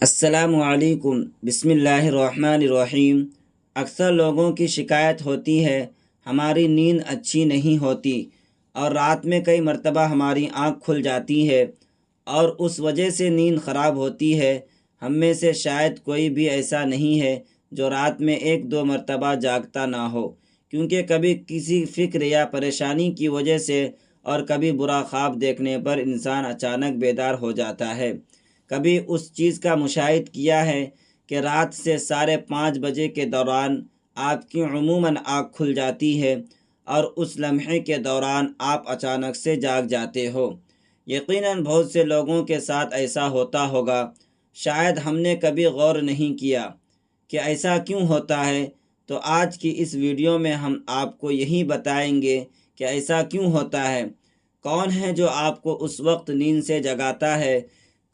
السلام علیکم، بسم اللہ الرحمن الرحیم۔ اکثر لوگوں کی شکایت ہوتی ہے ہماری نیند اچھی نہیں ہوتی اور رات میں کئی مرتبہ ہماری آنکھ کھل جاتی ہے اور اس وجہ سے نیند خراب ہوتی ہے۔ ہم میں سے شاید کوئی بھی ایسا نہیں ہے جو رات میں ایک دو مرتبہ جاگتا نہ ہو، کیونکہ کبھی کسی فکر یا پریشانی کی وجہ سے اور کبھی برا خواب دیکھنے پر انسان اچانک بیدار ہو جاتا ہے۔ کبھی اس چیز کا مشاہدہ کیا ہے کہ رات سے 5:30 بجے کے دوران آپ کی عموماً آنکھ کھل جاتی ہے اور اس لمحے کے دوران آپ اچانک سے جاگ جاتے ہو۔ یقیناً بہت سے لوگوں کے ساتھ ایسا ہوتا ہوگا، شاید ہم نے کبھی غور نہیں کیا کہ ایسا کیوں ہوتا ہے۔ تو آج کی اس ویڈیو میں ہم آپ کو یہی بتائیں گے کہ ایسا کیوں ہوتا ہے، کون ہے جو آپ کو اس وقت نیند سے جگاتا ہے،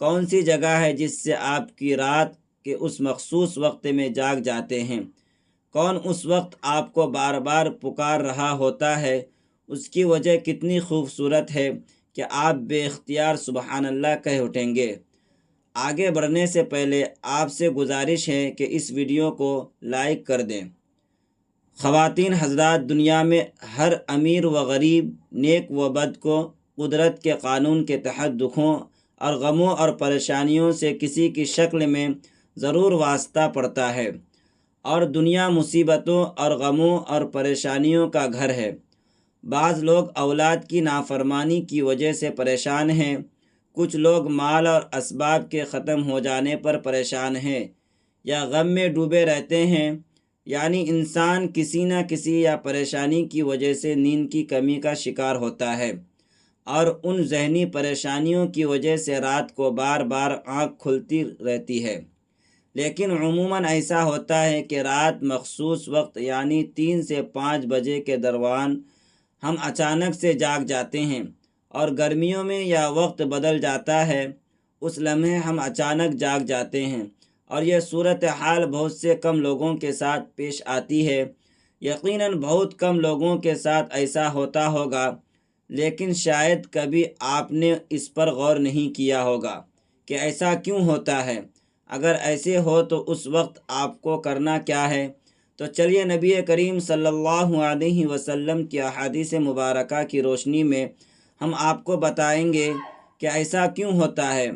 کون سی جگہ ہے جس سے آپ کی رات کے اس مخصوص وقت میں جاگ جاتے ہیں، کون اس وقت آپ کو بار بار پکار رہا ہوتا ہے، اس کی وجہ کتنی خوبصورت ہے کہ آپ بے اختیار سبحان اللہ کہہ اٹھیں گے۔ آگے بڑھنے سے پہلے آپ سے گزارش ہے کہ اس ویڈیو کو لائک کر دیں۔ خواتین حضرات، دنیا میں ہر امیر و غریب، نیک و بد کو قدرت کے قانون کے تحت دکھوں اور غموں اور پریشانیوں سے کسی کی شکل میں ضرور واسطہ پڑتا ہے، اور دنیا مصیبتوں اور غموں اور پریشانیوں کا گھر ہے۔ بعض لوگ اولاد کی نافرمانی کی وجہ سے پریشان ہیں، کچھ لوگ مال اور اسباب کے ختم ہو جانے پر پریشان ہیں یا غم میں ڈوبے رہتے ہیں۔ یعنی انسان کسی نہ کسی یا پریشانی کی وجہ سے نیند کی کمی کا شکار ہوتا ہے، اور ان ذہنی پریشانیوں کی وجہ سے رات کو بار بار آنکھ کھلتی رہتی ہے۔ لیکن عموماً ایسا ہوتا ہے کہ رات مخصوص وقت یعنی 3 سے 5 بجے کے درمیان ہم اچانک سے جاگ جاتے ہیں، اور گرمیوں میں یا وقت بدل جاتا ہے، اس لمحے ہم اچانک جاگ جاتے ہیں، اور یہ صورتحال بہت سے کم لوگوں کے ساتھ پیش آتی ہے۔ یقیناً بہت کم لوگوں کے ساتھ ایسا ہوتا ہوگا، لیکن شاید کبھی آپ نے اس پر غور نہیں کیا ہوگا کہ ایسا کیوں ہوتا ہے۔ اگر ایسے ہو تو اس وقت آپ کو کرنا کیا ہے؟ تو چلیے نبی کریم صلی اللہ علیہ وسلم کی احادیث مبارکہ کی روشنی میں ہم آپ کو بتائیں گے کہ ایسا کیوں ہوتا ہے،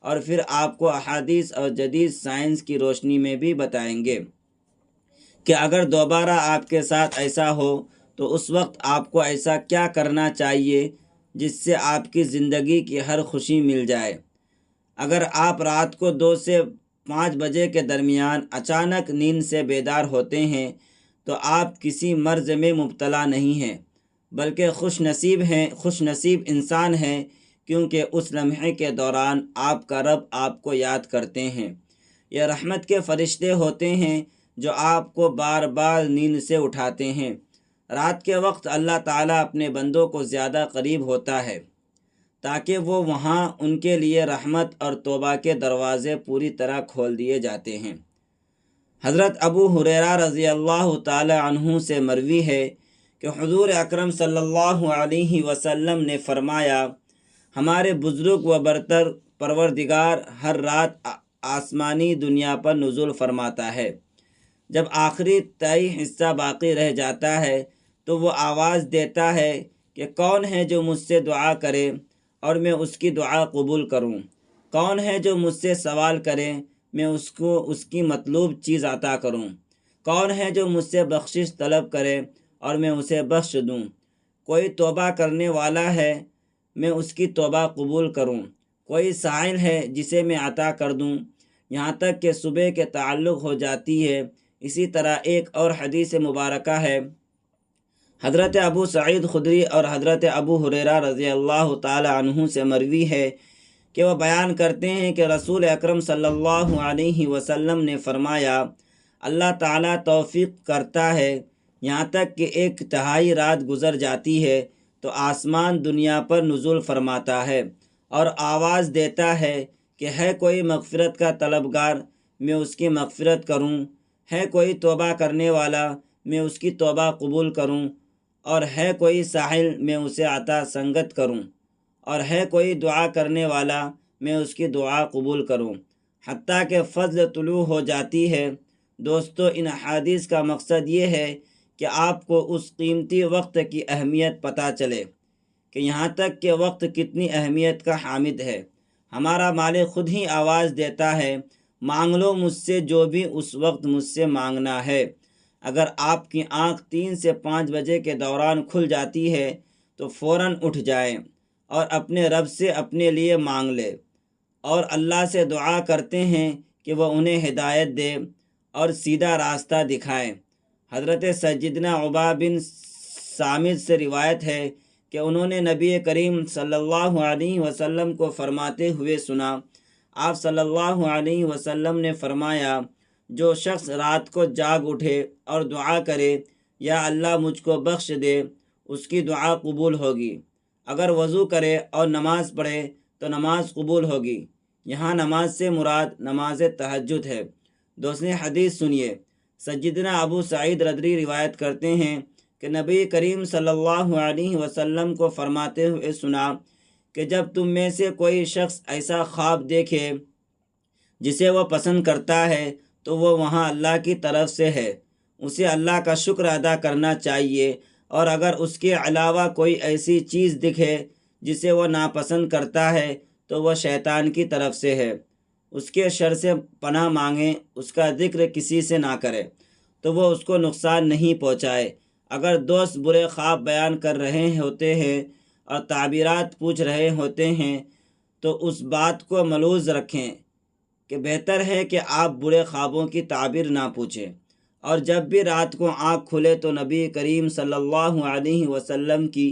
اور پھر آپ کو احادیث اور جدید سائنس کی روشنی میں بھی بتائیں گے کہ اگر دوبارہ آپ کے ساتھ ایسا ہو تو اس وقت آپ کو ایسا کیا کرنا چاہیے جس سے آپ کی زندگی کی ہر خوشی مل جائے۔ اگر آپ رات کو 2 سے 5 بجے کے درمیان اچانک نیند سے بیدار ہوتے ہیں تو آپ کسی مرض میں مبتلا نہیں ہیں، بلکہ خوش نصیب انسان ہیں، کیونکہ اس لمحے کے دوران آپ کا رب آپ کو یاد کرتے ہیں۔ یہ رحمت کے فرشتے ہوتے ہیں جو آپ کو بار بار نیند سے اٹھاتے ہیں۔ رات کے وقت اللہ تعالیٰ اپنے بندوں کو زیادہ قریب ہوتا ہے، تاکہ وہ وہاں ان کے لیے رحمت اور توبہ کے دروازے پوری طرح کھول دیے جاتے ہیں۔ حضرت ابو ہریرہ رضی اللہ تعالی عنہ سے مروی ہے کہ حضور اکرم صلی اللہ علیہ وسلم نے فرمایا، ہمارے بزرگ و برتر پروردگار ہر رات آسمانی دنیا پر نزول فرماتا ہے۔ جب آخری تہی حصہ باقی رہ جاتا ہے تو وہ آواز دیتا ہے کہ کون ہے جو مجھ سے دعا کرے اور میں اس کی دعا قبول کروں، کون ہے جو مجھ سے سوال کرے میں اس کو اس کی مطلوب چیز عطا کروں، کون ہے جو مجھ سے بخشش طلب کرے اور میں اسے بخش دوں، کوئی توبہ کرنے والا ہے میں اس کی توبہ قبول کروں، کوئی سائل ہے جسے میں عطا کر دوں، یہاں تک کہ صبح کے تعلق ہو جاتی ہے۔ اسی طرح ایک اور حدیث مبارکہ ہے، حضرت ابو سعید خدری اور حضرت ابو ہریرہ رضی اللہ تعالی عنہ سے مروی ہے کہ وہ بیان کرتے ہیں کہ رسول اکرم صلی اللہ علیہ وسلم نے فرمایا، اللہ تعالیٰ توفیق کرتا ہے یہاں تک کہ 1/3 رات گزر جاتی ہے تو آسمان دنیا پر نزول فرماتا ہے اور آواز دیتا ہے کہ ہے کوئی مغفرت کا طلبگار میں اس کی مغفرت کروں، ہے کوئی توبہ کرنے والا میں اس کی توبہ قبول کروں، اور ہے کوئی ساحل میں اسے عطا سنگت کروں، اور ہے کوئی دعا کرنے والا میں اس کی دعا قبول کروں۔ حتیٰ کہ فجر طلوع ہو جاتی ہے۔ دوستو، ان احادیث کا مقصد یہ ہے کہ آپ کو اس قیمتی وقت کی اہمیت پتہ چلے کہ یہاں تک کہ وقت کتنی اہمیت کا حامل ہے۔ ہمارا مالک خود ہی آواز دیتا ہے، مانگ لو مجھ سے جو بھی اس وقت مجھ سے مانگنا ہے۔ اگر آپ کی آنکھ 3 سے 5 بجے کے دوران کھل جاتی ہے تو فوراً اٹھ جائیں اور اپنے رب سے اپنے لیے مانگ لے، اور اللہ سے دعا کرتے ہیں کہ وہ انہیں ہدایت دے اور سیدھا راستہ دکھائے۔ حضرت سیدنا عبادہ بن صامت سے روایت ہے کہ انہوں نے نبی کریم صلی اللہ علیہ وسلم کو فرماتے ہوئے سنا۔ آپ صلی اللہ علیہ وسلم نے فرمایا، جو شخص رات کو جاگ اٹھے اور دعا کرے، یا اللہ مجھ کو بخش دے، اس کی دعا قبول ہوگی۔ اگر وضو کرے اور نماز پڑھے تو نماز قبول ہوگی۔ یہاں نماز سے مراد نماز تہجد ہے۔ دوسری حدیث سنیے۔ سیدنا ابو سعید رضی روایت کرتے ہیں کہ نبی کریم صلی اللہ علیہ وسلم کو فرماتے ہوئے سنا کہ جب تم میں سے کوئی شخص ایسا خواب دیکھے جسے وہ پسند کرتا ہے تو وہ وہاں اللہ کی طرف سے ہے، اسے اللہ کا شکر ادا کرنا چاہیے، اور اگر اس کے علاوہ کوئی ایسی چیز دکھے جسے وہ ناپسند کرتا ہے تو وہ شیطان کی طرف سے ہے، اس کے شر سے پناہ مانگے، اس کا ذکر کسی سے نہ کرے تو وہ اس کو نقصان نہیں پہنچائے۔ اگر دوست برے خواب بیان کر رہے ہوتے ہیں اور تعبیرات پوچھ رہے ہوتے ہیں تو اس بات کو ملحوظ رکھیں کہ بہتر ہے کہ آپ برے خوابوں کی تعبیر نہ پوچھیں، اور جب بھی رات کو آنکھ کھلے تو نبی کریم صلی اللہ علیہ وسلم کی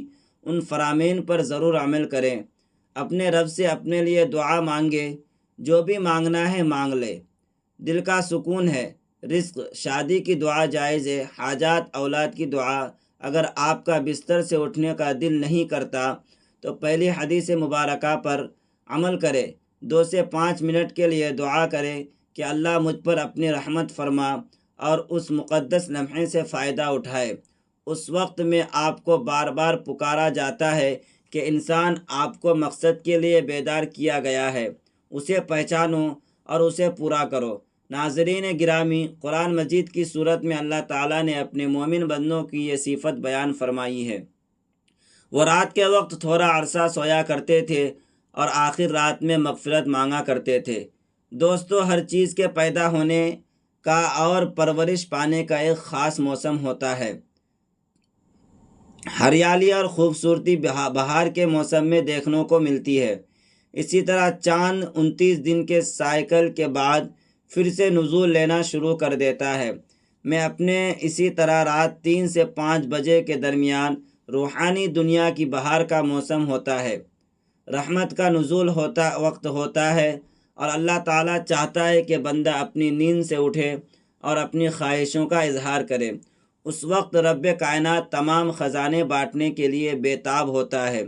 ان فرامین پر ضرور عمل کریں۔ اپنے رب سے اپنے لیے دعا مانگے، جو بھی مانگنا ہے مانگ لے۔ دل کا سکون ہے، رزق، شادی کی دعا جائز ہے، حاجات، اولاد کی دعا۔ اگر آپ کا بستر سے اٹھنے کا دل نہیں کرتا تو پہلی حدیث مبارکہ پر عمل کرے، 2 سے 5 منٹ کے لیے دعا کرے کہ اللہ مجھ پر اپنی رحمت فرما، اور اس مقدس لمحے سے فائدہ اٹھائے۔ اس وقت میں آپ کو بار بار پکارا جاتا ہے کہ انسان، آپ کو مقصد کے لیے بیدار کیا گیا ہے، اسے پہچانو اور اسے پورا کرو۔ ناظرین گرامی، قرآن مجید کی صورت میں اللہ تعالیٰ نے اپنے مومن بندوں کی یہ صفت بیان فرمائی ہے۔ وہ رات کے وقت تھوڑا عرصہ سویا کرتے تھے اور آخر رات میں مغفرت مانگا کرتے تھے۔ دوستو، ہر چیز کے پیدا ہونے کا اور پرورش پانے کا ایک خاص موسم ہوتا ہے۔ ہریالی اور خوبصورتی بہار کے موسم میں دیکھنے کو ملتی ہے۔ اسی طرح چاند 29 دن کے سائیکل کے بعد پھر سے نزول لینا شروع کر دیتا ہے۔ میں اپنے اسی طرح رات 3 سے 5 بجے کے درمیان روحانی دنیا کی بہار کا موسم ہوتا ہے، رحمت کا نزول وقت ہوتا ہے، اور اللہ تعالیٰ چاہتا ہے کہ بندہ اپنی نیند سے اٹھے اور اپنی خواہشوں کا اظہار کرے۔ اس وقت رب کائنات تمام خزانے بانٹنے کے لیے بے تاب ہوتا ہے،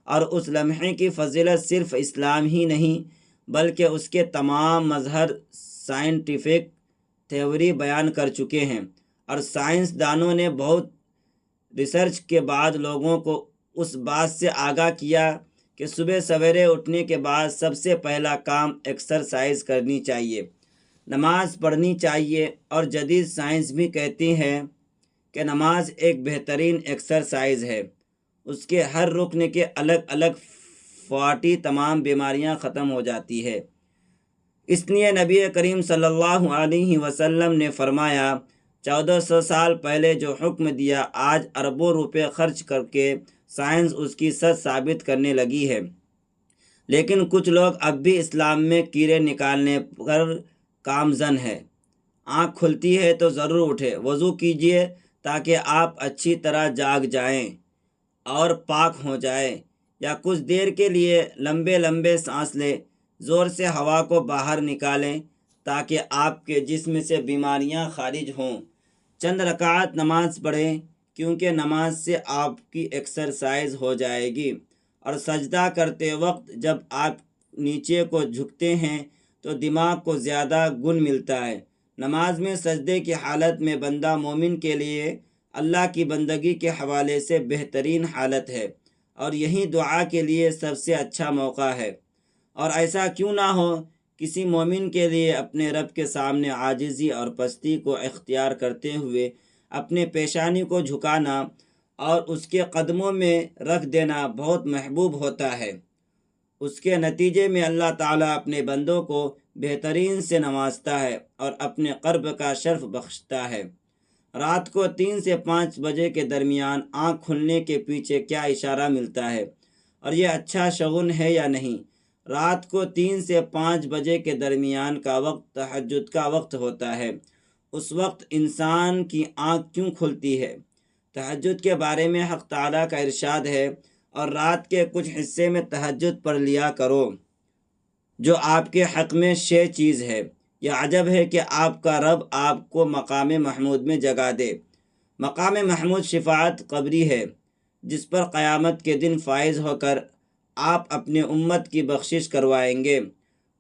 اور اس لمحے کی فضیلت صرف اسلام ہی نہیں بلکہ اس کے تمام مظہر سائنٹیفک تھیوری بیان کر چکے ہیں، اور سائنس دانوں نے بہت ریسرچ کے بعد لوگوں کو اس بات سے آگاہ کیا کہ صبح سویرے اٹھنے کے بعد سب سے پہلا کام ایکسرسائز کرنی چاہیے، نماز پڑھنی چاہیے، اور جدید سائنس بھی کہتی ہے کہ نماز ایک بہترین ایکسرسائز ہے۔ اس کے ہر رکن کے الگ الگ فوائد، تمام بیماریاں ختم ہو جاتی ہے۔ اس لیے نبی کریم صلی اللہ علیہ وسلم نے فرمایا، 1400 سال پہلے جو حکم دیا، آج اربوں روپے خرچ کر کے سائنس اس کی سچ ثابت کرنے لگی ہے۔ لیکن کچھ لوگ اب بھی اسلام میں کیڑے نکالنے پر کامزن ہے۔ آنکھ کھلتی ہے تو ضرور اٹھے، وضو کیجیے تاکہ آپ اچھی طرح جاگ جائیں اور پاک ہو جائیں، یا کچھ دیر کے لیے لمبے لمبے سانس لیں، زور سے ہوا کو باہر نکالیں تاکہ آپ کے جسم سے بیماریاں خارج ہوں۔ چند رکعت نماز پڑھیں، کیونکہ نماز سے آپ کی ایکسرسائز ہو جائے گی، اور سجدہ کرتے وقت جب آپ نیچے کو جھکتے ہیں تو دماغ کو زیادہ گن ملتا ہے۔ نماز میں سجدے کی حالت میں بندہ مومن کے لیے اللہ کی بندگی کے حوالے سے بہترین حالت ہے، اور یہی دعا کے لیے سب سے اچھا موقع ہے۔ اور ایسا کیوں نہ ہو کسی مومن کے لیے اپنے رب کے سامنے عاجزی اور پستی کو اختیار کرتے ہوئے اپنے پیشانی کو جھکانا اور اس کے قدموں میں رکھ دینا بہت محبوب ہوتا ہے۔ اس کے نتیجے میں اللہ تعالیٰ اپنے بندوں کو بہترین سے نوازتا ہے اور اپنے قرب کا شرف بخشتا ہے۔ رات کو 3 سے 5 بجے کے درمیان آنکھ کھلنے کے پیچھے کیا اشارہ ملتا ہے اور یہ اچھا شگن ہے یا نہیں؟ رات کو 3 سے 5 بجے کے درمیان کا وقت تہجد کا وقت ہوتا ہے۔ اس وقت انسان کی آنکھ کیوں کھلتی ہے؟ تہجد کے بارے میں حق تعالیٰ کا ارشاد ہے، اور رات کے کچھ حصے میں تہجد پڑھ لیا کرو جو آپ کے حق میں شے چیز ہے۔ یہ عجب ہے کہ آپ کا رب آپ کو مقام محمود میں جگا دے۔ مقام محمود شفاعت قبری ہے جس پر قیامت کے دن فائز ہو کر آپ اپنے امت کی بخشش کروائیں گے۔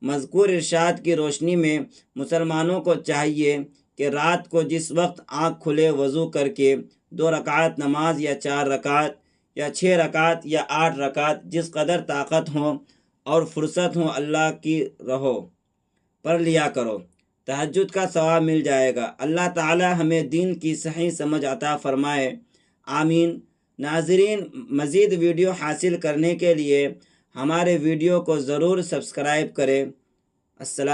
مذکور ارشاد کی روشنی میں مسلمانوں کو چاہیے کہ رات کو جس وقت آنکھ کھلے وضو کر کے 2 رکعت نماز یا 4 رکعت یا 6 رکعت یا 8 رکعت جس قدر طاقت ہوں اور فرصت ہوں اللہ کی رہو پڑھ لیا کرو۔ تہجد کا ثواب مل جائے گا۔ اللہ تعالی ہمیں دین کی صحیح سمجھ عطا فرمائے، آمین۔ ناظرین، مزید ویڈیو حاصل کرنے کے لیے ہمارے ویڈیو کو ضرور سبسکرائب کریں۔ السلام